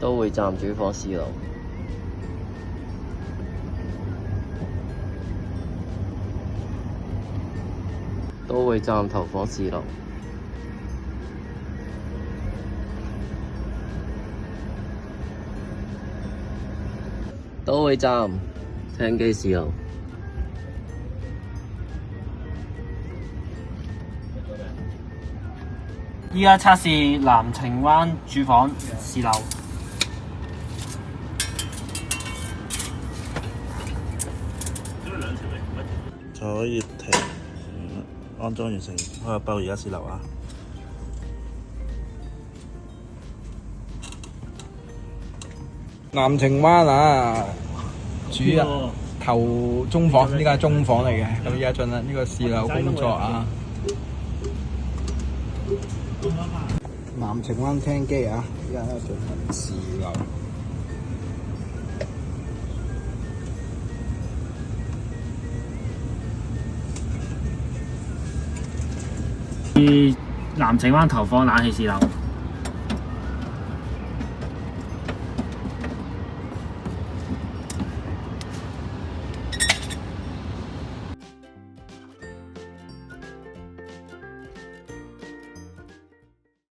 都會站主房4樓。都會站頭房4樓。都會站聽機4樓。依家測試南澄灣主房4樓。就可以停，安裝完成，開個包，而家4樓啊！南澄灣啊，主人頭中房，呢個係中房嚟嘅。咁而家進入呢個4樓工作啊。南澄灣聽機啊，而家進行4樓。南澄灣投放冷氣4樓。